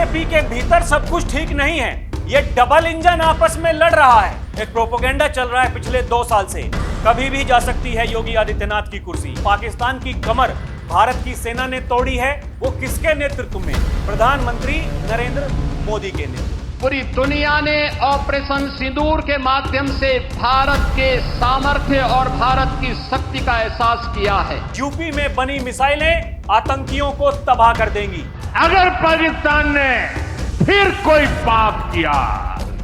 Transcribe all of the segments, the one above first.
BJP के भीतर सब कुछ ठीक नहीं है। ये डबल इंजन आपस में लड़ रहा है। एक प्रोपोगेंडा चल रहा है पिछले 2 साल से। कभी भी जा सकती है योगी आदित्यनाथ की कुर्सी। पाकिस्तान की कमर भारत की सेना ने तोड़ी है, वो किसके नेतृत्व में? प्रधानमंत्री नरेंद्र मोदी के नेतृत्व। पूरी दुनिया ने ऑपरेशन सिंदूर के माध्यम से भारत के सामर्थ्य और भारत की शक्ति का एहसास किया है। यूपी में बनी मिसाइलें आतंकियों को तबाह कर देंगी। अगर पाकिस्तान ने फिर कोई पाप किया,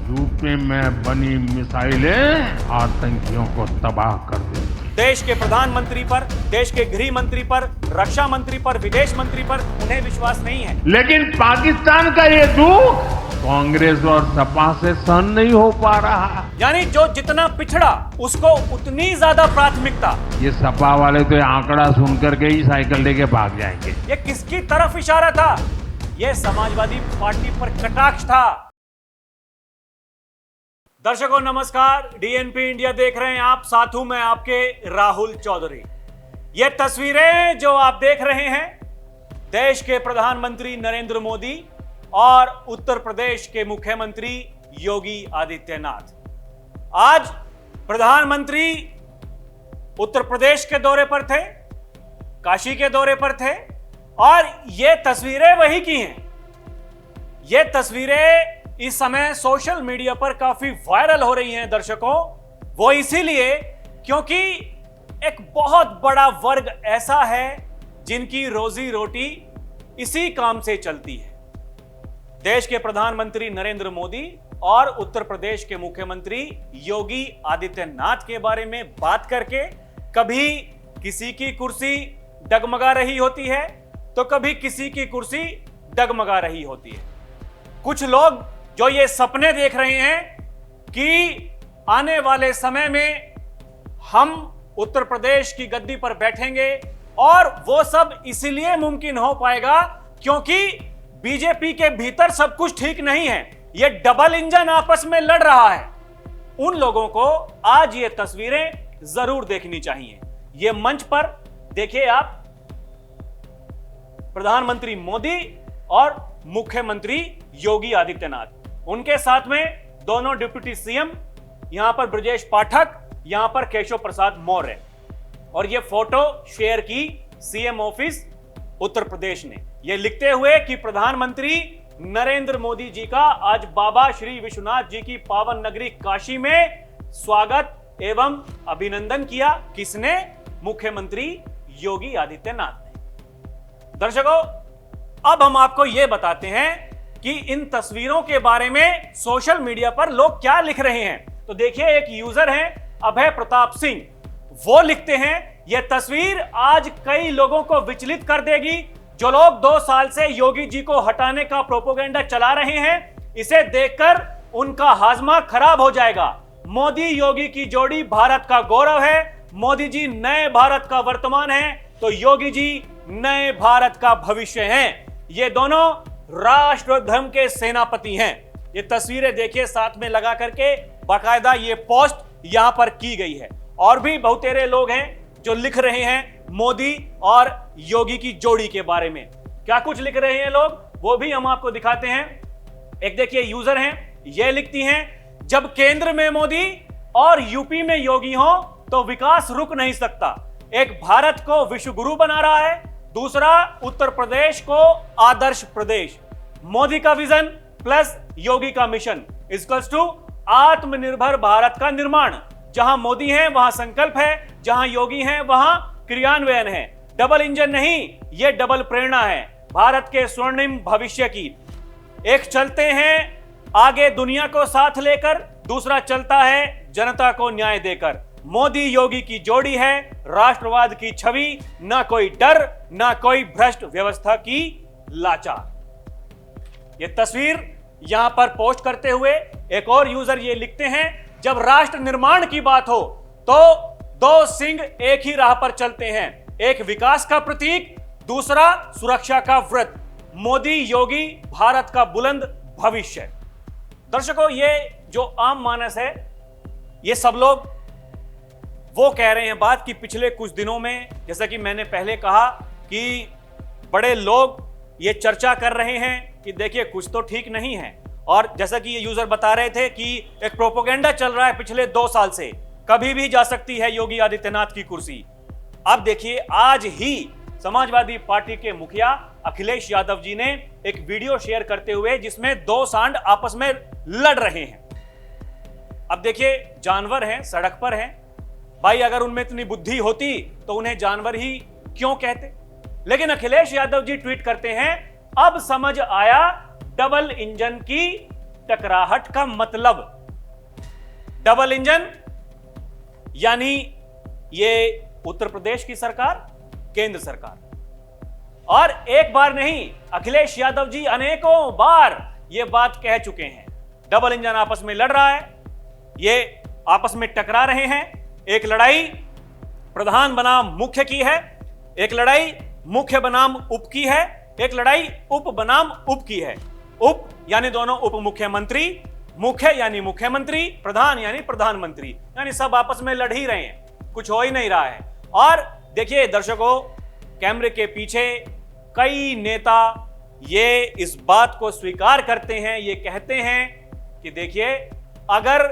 यूपी में बनी मिसाइलें आतंकियों को तबाह कर देंगी। देश के प्रधानमंत्री पर, देश के गृह मंत्री पर, रक्षा मंत्री पर, विदेश मंत्री पर उन्हें विश्वास नहीं है। लेकिन पाकिस्तान का ये दुख कांग्रेस और सपा से सहन नहीं हो पा रहा। यानी जो जितना पिछड़ा उसको उतनी ज्यादा प्राथमिकता। ये सपा वाले तो ये आंकड़ा सुनकर के ही साइकिल लेके भाग जाएंगे। ये किसकी तरफ इशारा था? ये समाजवादी पार्टी पर कटाक्ष था। दर्शकों नमस्कार, डीएनपी इंडिया देख रहे हैं आप, साथ हूं मैं आपके राहुल चौधरी। ये तस्वीरें जो आप देख रहे हैं, देश के प्रधानमंत्री नरेंद्र मोदी और उत्तर प्रदेश के मुख्यमंत्री योगी आदित्यनाथ। आज प्रधानमंत्री उत्तर प्रदेश के दौरे पर थे, काशी के दौरे पर थे और ये तस्वीरें वही की हैं। ये तस्वीरें इस समय सोशल मीडिया पर काफी वायरल हो रही हैं दर्शकों। वो इसीलिए क्योंकि एक बहुत बड़ा वर्ग ऐसा है जिनकी रोजी रोटी इसी काम से चलती है। देश के प्रधानमंत्री नरेंद्र मोदी और उत्तर प्रदेश के मुख्यमंत्री योगी आदित्यनाथ के बारे में बात करके कभी किसी की कुर्सी डगमगा रही होती है तो कभी किसी की कुर्सी डगमगा रही होती है। कुछ लोग जो ये सपने देख रहे हैं कि आने वाले समय में हम उत्तर प्रदेश की गद्दी पर बैठेंगे और वो सब इसलिए मुमकिन हो पाएगा क्योंकि बीजेपी के भीतर सब कुछ ठीक नहीं है। ये डबल इंजन आपस में लड़ रहा है। उन लोगों को आज ये तस्वीरें जरूर देखनी चाहिए। ये मंच पर देखिए आप, प्रधानमंत्री मोदी और मुख्यमंत्री योगी आदित्यनाथ, उनके साथ में दोनों डिप्टी सीएम, यहां पर ब्रजेश पाठक, यहां पर केशव प्रसाद मौर्य। और ये फोटो शेयर की सीएम ऑफिस उत्तर प्रदेश ने, ये लिखते हुए कि प्रधानमंत्री नरेंद्र मोदी जी का आज बाबा श्री विश्वनाथ जी की पावन नगरी काशी में स्वागत एवं अभिनंदन किया। किसने? मुख्यमंत्री योगी आदित्यनाथ ने। दर्शकों, अब हम आपको यह बताते हैं कि इन तस्वीरों के बारे में सोशल मीडिया पर लोग क्या लिख रहे हैं। तो देखिए, एक यूजर हैं अभय प्रताप सिंह, वो लिखते हैं यह तस्वीर आज कई लोगों को विचलित कर देगी। जो लोग 2 साल से योगी जी को हटाने का प्रोपोगेंडा चला रहे हैं, इसे देखकर उनका हाजमा खराब हो जाएगा। मोदी योगी की जोड़ी भारत का गौरव है। मोदी जी नए भारत का वर्तमान है तो योगी जी नए भारत का भविष्य हैं। ये दोनों राष्ट्र धर्म के सेनापति हैं। ये तस्वीरें देखिए साथ में लगा करके, बाकायदा ये पोस्ट यहां पर की गई है। और भी बहुतेरे लोग हैं जो लिख रहे हैं मोदी और योगी की जोड़ी के बारे में। क्या कुछ लिख रहे हैं लोग, वो भी हम आपको दिखाते हैं। एक देखिए यूजर हैं, ये लिखती हैं, जब केंद्र में मोदी और यूपी में योगी हो तो विकास रुक नहीं सकता। एक भारत को विश्व गुरु बना रहा है, दूसरा उत्तर प्रदेश को आदर्श प्रदेश। मोदी का विजन प्लस योगी का मिशन इक्वल्स टू आत्मनिर्भर भारत का निर्माण। जहां मोदी है वहां संकल्प है, जहां योगी है वहां क्रियान्वयन है। डबल इंजन नहीं, यह डबल प्रेरणा है भारत के स्वर्णिम भविष्य की। एक चलते हैं आगे दुनिया को साथ लेकर, दूसरा चलता है जनता को न्याय देकर। मोदी योगी की जोड़ी है राष्ट्रवाद की छवि, ना कोई डर ना कोई भ्रष्ट व्यवस्था की लाचार। यह तस्वीर यहां पर पोस्ट करते हुए एक और यूजर ये लिखते हैं, जब राष्ट्र निर्माण की बात हो तो 2 सिंह एक ही राह पर चलते हैं, एक विकास का प्रतीक, दूसरा सुरक्षा का व्रत। मोदी योगी भारत का बुलंद भविष्य। दर्शकों, ये जो आम मानस है, ये सब लोग वो कह रहे हैं बात कि पिछले कुछ दिनों में, जैसा कि मैंने पहले कहा, कि बड़े लोग ये चर्चा कर रहे हैं कि देखिए कुछ तो ठीक नहीं है। और जैसा कि ये यूजर बता रहे थे कि एक प्रोपोगेंडा चल रहा है पिछले 2 साल से, कभी भी जा सकती है योगी आदित्यनाथ की कुर्सी। अब देखिए आज ही समाजवादी पार्टी के मुखिया अखिलेश यादव जी ने एक वीडियो शेयर करते हुए जिसमें 2 सांड आपस में लड़ रहे हैं। अब देखिए जानवर हैं, सड़क पर हैं, भाई अगर उनमें इतनी बुद्धि होती तो उन्हें जानवर ही क्यों कहते। लेकिन अखिलेश यादव जी ट्वीट करते हैं, अब समझ आया डबल इंजन की टकराहट का मतलब। डबल इंजन यानी ये उत्तर प्रदेश की सरकार, केंद्र सरकार। और एक बार नहीं, अखिलेश यादव जी अनेकों बार ये बात कह चुके हैं। डबल इंजन आपस में लड़ रहा है, ये आपस में टकरा रहे हैं। एक लड़ाई प्रधान बनाम मुख्य की है, एक लड़ाई मुख्य बनाम उप की है, एक लड़ाई उप बनाम उप की है। उप यानी दोनों उप मुख्यमंत्री, मुख्य यानी मुख्यमंत्री, प्रधान यानी प्रधानमंत्री, यानी सब आपस में लड़ ही रहे हैं, कुछ हो ही नहीं रहा है। और देखिए दर्शकों, कैमरे के पीछे कई नेता ये इस बात को स्वीकार करते हैं, ये कहते हैं कि देखिए अगर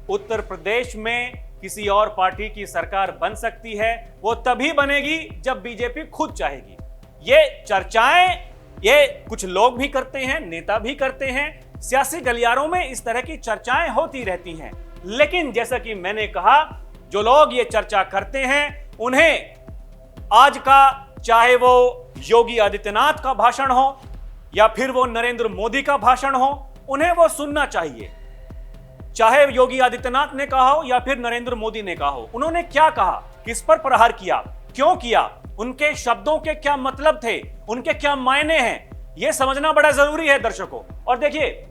उत्तर प्रदेश में किसी और पार्टी की सरकार बन सकती है वो तभी बनेगी जब बीजेपी खुद चाहेगी। ये चर्चाएं ये कुछ लोग भी करते हैं, नेता भी करते हैं, सियासी गलियारों में इस तरह की चर्चाएं होती रहती हैं। लेकिन जैसा कि मैंने कहा, जो लोग ये चर्चा करते हैं उन्हें आज का चाहे वो योगी आदित्यनाथ का भाषण हो या फिर वो नरेंद्र मोदी का भाषण हो, उन्हें वो सुनना चाहिए। चाहे योगी आदित्यनाथ ने कहा हो या फिर नरेंद्र मोदी ने कहा हो, उन्होंने क्या कहा, किस पर प्रहार किया, क्यों किया, उनके शब्दों के क्या मतलब थे, उनके क्या मायने हैं, यह समझना बड़ा जरूरी है दर्शकों। और देखिए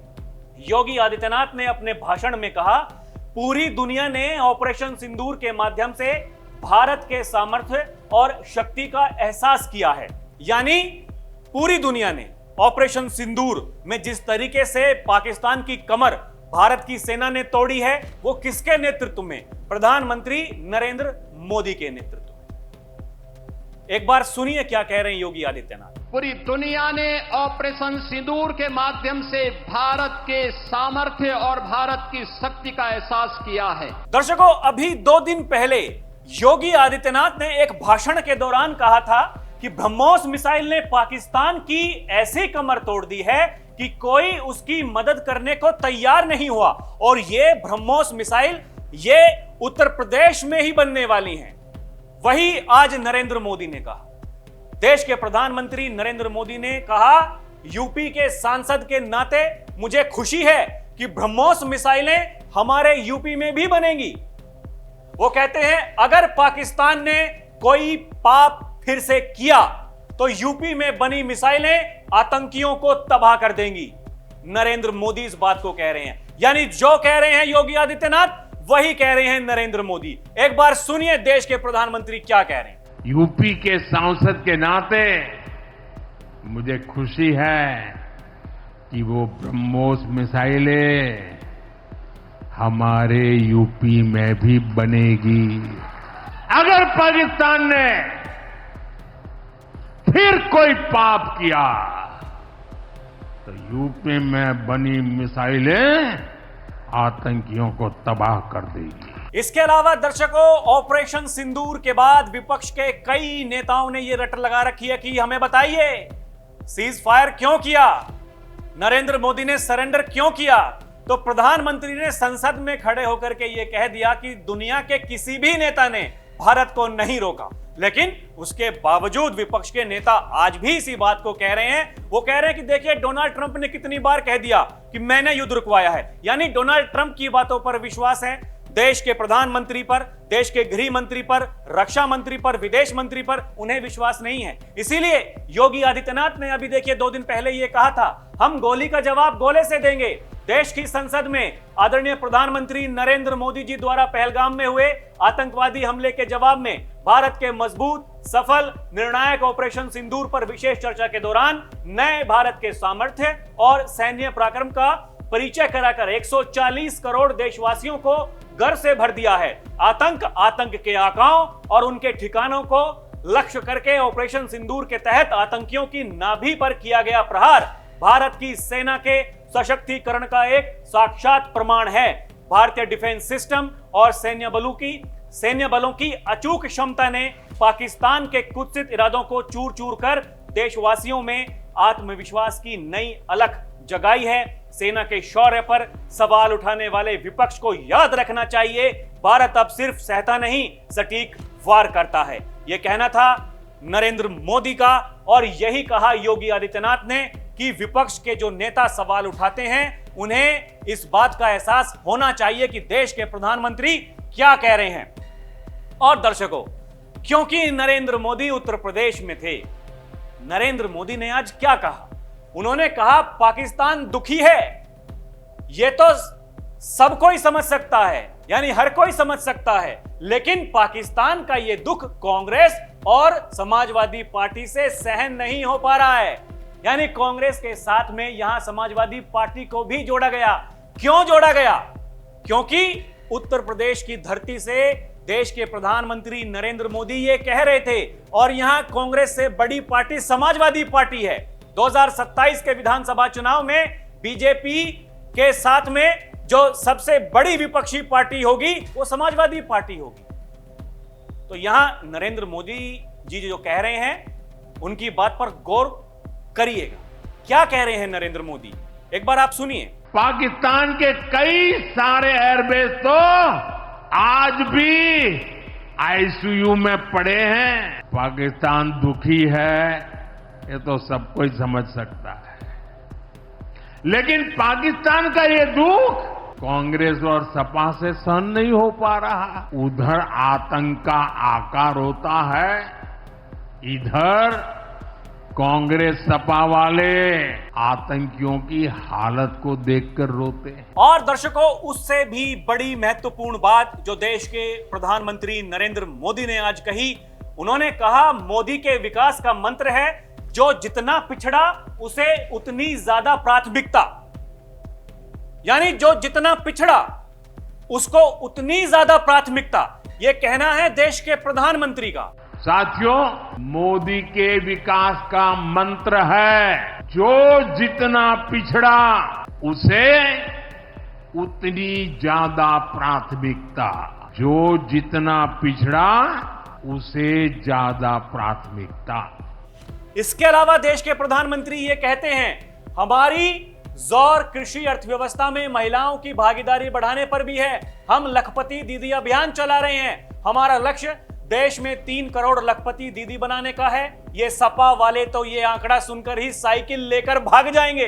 योगी आदित्यनाथ ने अपने भाषण में कहा, पूरी दुनिया ने ऑपरेशन सिंदूर के माध्यम से भारत के सामर्थ्य और शक्ति का एहसास किया है। यानी पूरी दुनिया ने ऑपरेशन सिंदूर में जिस तरीके से पाकिस्तान की कमर भारत की सेना ने तोड़ी है, वो किसके नेतृत्व में? प्रधानमंत्री नरेंद्र मोदी के नेतृत्व में। एक बार सुनिए क्या कह रहे हैं योगी आदित्यनाथ। पूरी दुनिया ने ऑपरेशन सिंदूर के माध्यम से भारत के सामर्थ्य और भारत की शक्ति का एहसास किया है। दर्शकों, अभी 2 दिन पहले योगी आदित्यनाथ ने एक भाषण के दौरान कहा था कि ब्रह्मोस मिसाइल ने पाकिस्तान की ऐसी कमर तोड़ दी है कि कोई उसकी मदद करने को तैयार नहीं हुआ, और ये ब्रह्मोस मिसाइल ये उत्तर प्रदेश में ही बनने वाली हैं। वही आज नरेंद्र मोदी ने कहा, देश के प्रधानमंत्री नरेंद्र मोदी ने कहा, यूपी के सांसद के नाते मुझे खुशी है कि ब्रह्मोस मिसाइलें हमारे यूपी में भी बनेंगी। वो कहते हैं अगर पाकिस्तान ने कोई पाप फिर से किया तो यूपी में बनी मिसाइलें आतंकियों को तबाह कर देंगी। नरेंद्र मोदी इस बात को कह रहे हैं, यानी जो कह रहे हैं योगी आदित्यनाथ वही कह रहे हैं नरेंद्र मोदी। एक बार सुनिए देश के प्रधानमंत्री क्या कह रहे हैं। यूपी के सांसद के नाते मुझे खुशी है कि वो ब्रह्मोस मिसाइलें हमारे यूपी में भी बनेगी। अगर पाकिस्तान ने फिर कोई पाप किया तो यूपी में बनी मिसाइलें आतंकियों को तबाह कर देगी। इसके अलावा दर्शकों, ऑपरेशन सिंदूर के बाद विपक्ष के कई नेताओं ने यह रट लगा रखी है कि हमें बताइए सीज फायर क्यों किया, नरेंद्र मोदी ने सरेंडर क्यों किया। तो प्रधानमंत्री ने संसद में खड़े होकर के यह कह दिया कि दुनिया के किसी भी नेता ने भारत को नहीं रोका। लेकिन उसके बावजूद विपक्ष के नेता आज भी इसी बात को कह रहे हैं। वो कह रहे हैं कि देखिए डोनाल्ड ट्रंप ने कितनी बार कह दिया कि मैंने युद्ध रुकवाया है, यानी डोनाल्ड ट्रंप की बातों पर विश्वास है, देश के प्रधानमंत्री पर, देश के गृह मंत्री पर, रक्षा मंत्री पर, विदेश मंत्री पर उन्हें विश्वास नहीं है। इसीलिए योगी आदित्यनाथ ने अभी देखिए 2 दिन पहले यह कहा था, हम गोली का जवाब गोले से देंगे। देश की संसद में आदरणीय प्रधानमंत्री नरेंद्र मोदी जी द्वारा पहलगाम में हुए आतंकवादी हमले के जवाब में भारत के मजबूत, सफल, निर्णायक ऑपरेशन सिंदूर पर विशेष चर्चा के दौरान नए भारत के सामर्थ्य और सैन्य पराक्रम का परिचय कराकर 140 करोड़ देशवासियों को गर्व से भर दिया है। आतंक के आकाओं और उनके ठिकानों को लक्ष्य करके ऑपरेशन सिंदूर के तहत आतंकियों की नाभि पर किया गया प्रहार भारत की सेना के सशक्तिकरण का एक साक्षात प्रमाण है। भारतीय डिफेंस सिस्टम और सैन्य बलों की अचूक क्षमता ने पाकिस्तान के कुत्सित इरादों को चूर चूर कर देशवासियों में आत्मविश्वास की नई अलख जगाई है। सेना के शौर्य पर सवाल उठाने वाले विपक्ष को याद रखना चाहिए, भारत अब सिर्फ सहता नहीं, सटीक वार करता है। यह कहना था नरेंद्र मोदी का, और यही कहा योगी आदित्यनाथ ने कि विपक्ष के जो नेता सवाल उठाते हैं उन्हें इस बात का एहसास होना चाहिए कि देश के प्रधानमंत्री क्या कह रहे हैं। और दर्शकों, क्योंकि नरेंद्र मोदी उत्तर प्रदेश में थे, नरेंद्र मोदी ने आज क्या कहा? उन्होंने कहा पाकिस्तान दुखी है। यह तो सब कोई समझ सकता है, यानी हर कोई समझ सकता है, लेकिन पाकिस्तान का यह दुख कांग्रेस और समाजवादी पार्टी से सहन नहीं हो पा रहा है। यानी कांग्रेस के साथ में यहां समाजवादी पार्टी को भी जोड़ा गया। क्यों जोड़ा गया? क्योंकि उत्तर प्रदेश की धरती से देश के प्रधानमंत्री नरेंद्र मोदी ये कह रहे थे, और यहां कांग्रेस से बड़ी पार्टी समाजवादी पार्टी है। 2027 के विधानसभा चुनाव में बीजेपी के साथ में जो सबसे बड़ी विपक्षी पार्टी होगी वो समाजवादी पार्टी होगी। तो यहां नरेंद्र मोदी जी जो कह रहे हैं उनकी बात पर गौर करिएगा। क्या कह रहे हैं नरेंद्र मोदी, एक बार आप सुनिए। पाकिस्तान के कई सारे एयरबेस तो आज भी आईसीयू में पड़े हैं। पाकिस्तान दुखी है, ये तो सब कोई समझ सकता है, लेकिन पाकिस्तान का ये दुख कांग्रेस और सपा से सहन नहीं हो पा रहा। उधर आतंक का आकार होता है, इधर कांग्रेस सपा वाले आतंकियों की हालत को देखकर रोते हैं। और दर्शकों, उससे भी बड़ी महत्वपूर्ण बात जो देश के प्रधानमंत्री नरेंद्र मोदी ने आज कही, उन्होंने कहा मोदी के विकास का मंत्र है जो जितना पिछड़ा उसे उतनी ज्यादा प्राथमिकता। यानी जो जितना पिछड़ा उसको उतनी ज्यादा प्राथमिकता, यह कहना है देश के प्रधानमंत्री का। साथियों, मोदी के विकास का मंत्र है जो जितना पिछड़ा उसे उतनी ज्यादा प्राथमिकता। जो जितना पिछड़ा उसे ज्यादा प्राथमिकता। इसके अलावा देश के प्रधानमंत्री ये कहते हैं हमारी जोर कृषि अर्थव्यवस्था में महिलाओं की भागीदारी बढ़ाने पर भी है। हम लखपति दीदी अभियान चला रहे हैं। हमारा लक्ष्य देश में 3 करोड़ लखपति दीदी बनाने का है। ये सपा वाले तो ये आंकड़ा सुनकर ही साइकिल लेकर भाग जाएंगे।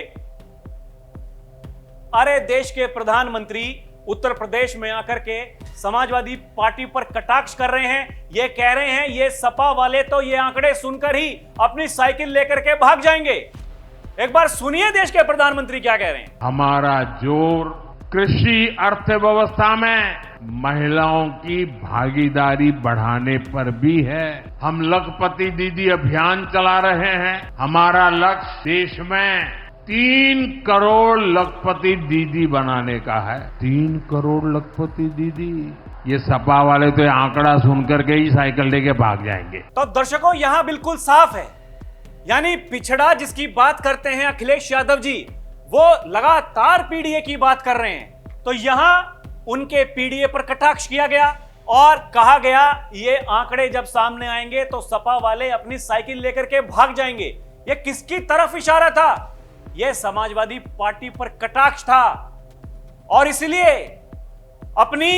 अरे देश के प्रधानमंत्री उत्तर प्रदेश में आकर के समाजवादी पार्टी पर कटाक्ष कर रहे हैं। ये कह रहे हैं ये सपा वाले तो ये आंकड़े सुनकर ही अपनी साइकिल लेकर के भाग जाएंगे। एक बार सुनिए देश के प्रधानमंत्री क्या कह रहे हैं। हमारा जोर कृषि अर्थव्यवस्था में महिलाओं की भागीदारी बढ़ाने पर भी है। हम लखपति दीदी अभियान चला रहे हैं। हमारा लक्ष्य देश में 3 करोड़ लखपति दीदी बनाने का है। 3 करोड़ लखपति दीदी। ये सपा वाले तो आंकड़ा सुनकर के ही साइकिल लेके भाग जाएंगे। तो दर्शकों, यहां बिल्कुल साफ है, यानी पिछड़ा जिसकी बात करते हैं अखिलेश यादव जी, वो लगातार पीडीए की बात कर रहे हैं। तो यहां उनके पीडीए पर कटाक्ष किया गया और कहा गया ये आंकड़े जब सामने आएंगे तो सपा वाले अपनी साइकिल लेकर के भाग जाएंगे। ये किसकी तरफ इशारा था? यह समाजवादी पार्टी पर कटाक्ष था। और इसलिए अपनी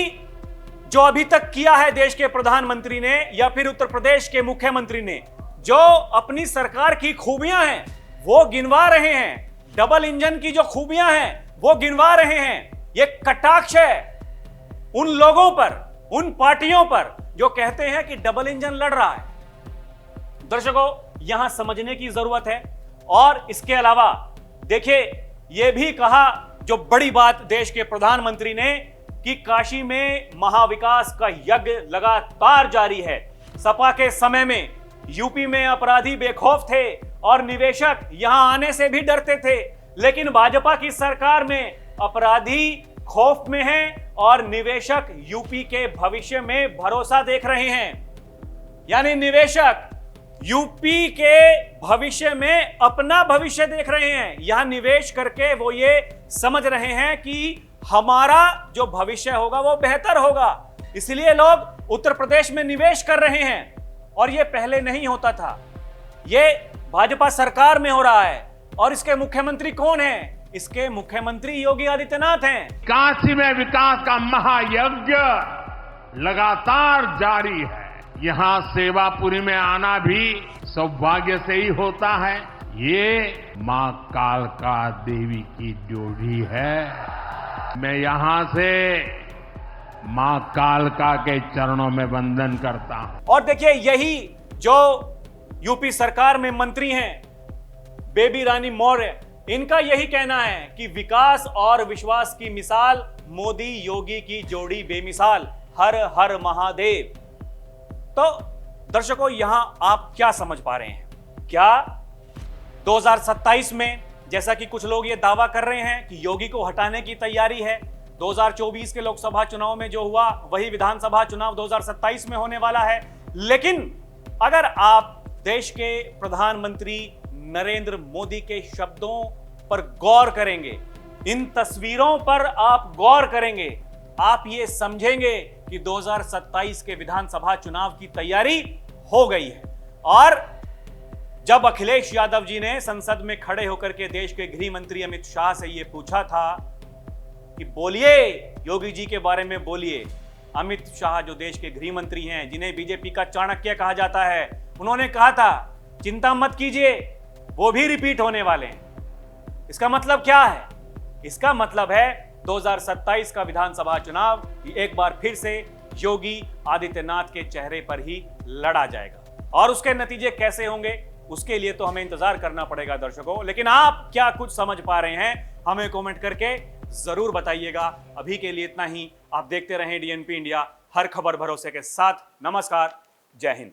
जो अभी तक किया है देश के प्रधानमंत्री ने या फिर उत्तर प्रदेश के मुख्यमंत्री ने, जो अपनी सरकार की खूबियां हैं वो गिनवा रहे हैं, डबल इंजन की जो खूबियां हैं वो गिनवा रहे हैं। ये कटाक्ष है उन लोगों पर, उन पार्टियों पर जो कहते हैं कि डबल इंजन लड़ रहा है। दर्शकों, यहां समझने की जरूरत है। और इसके अलावा देखिए, यह भी कहा जो बड़ी बात देश के प्रधानमंत्री ने कि काशी में महाविकास का यज्ञ लगातार जारी है। सपा के समय में यूपी में अपराधी बेखौफ थे और निवेशक यहां आने से भी डरते थे, लेकिन भाजपा की सरकार में अपराधी खौफ में हैं और निवेशक यूपी के भविष्य में भरोसा देख रहे हैं। यानी निवेशक यूपी के भविष्य में अपना भविष्य देख रहे हैं। यहां निवेश करके वो ये समझ रहे हैं कि हमारा जो भविष्य होगा वो बेहतर होगा, इसलिए लोग उत्तर प्रदेश में निवेश कर रहे हैं। और ये पहले नहीं होता था, ये भाजपा सरकार में हो रहा है। और इसके मुख्यमंत्री कौन हैं? इसके मुख्यमंत्री योगी आदित्यनाथ हैं। काशी में विकास का महायज्ञ लगातार जारी है। यहाँ सेवापुरी में आना भी सौभाग्य से ही होता है। ये मां कालका देवी की ड्योढ़ी है। मैं यहां से मां कालका के चरणों में वंदन करता हूं। और देखिए, यही जो यूपी सरकार में मंत्री हैं, बेबी रानी मौर्य, इनका यही कहना है कि विकास और विश्वास की मिसाल मोदी योगी की जोड़ी बेमिसाल, हर हर महादेव। तो दर्शकों, यहां आप क्या समझ पा रहे हैं? क्या 2027 में, जैसा कि कुछ लोग ये दावा कर रहे हैं कि योगी को हटाने की तैयारी है, 2024 के लोकसभा चुनाव में जो हुआ वही विधानसभा चुनाव 2027 में होने वाला है। लेकिन अगर आप देश के प्रधानमंत्री नरेंद्र मोदी के शब्दों पर गौर करेंगे, इन तस्वीरों पर आप गौर करेंगे, आप ये समझेंगे कि 2027 के विधानसभा चुनाव की तैयारी हो गई है। और जब अखिलेश यादव जी ने संसद में खड़े होकर के देश के गृह मंत्री अमित शाह से यह पूछा था कि बोलिए, योगी जी के बारे में बोलिए, अमित शाह जो देश के गृह मंत्री हैं, जिन्हें बीजेपी का चाणक्य कहा जाता है, उन्होंने कहा था चिंता मत कीजिए, वो भी रिपीट होने वाले हैं। इसका मतलब क्या है? इसका मतलब है 2027 का विधानसभा चुनाव एक बार फिर से योगी आदित्यनाथ के चेहरे पर ही लड़ा जाएगा। और उसके नतीजे कैसे होंगे, उसके लिए तो हमें इंतजार करना पड़ेगा दर्शकों। लेकिन आप क्या कुछ समझ पा रहे हैं, हमें कमेंट करके जरूर बताइएगा। अभी के लिए इतना ही। आप देखते रहें डीएनपी इंडिया, हर खबर भरोसे के साथ। नमस्कार, जय हिंद।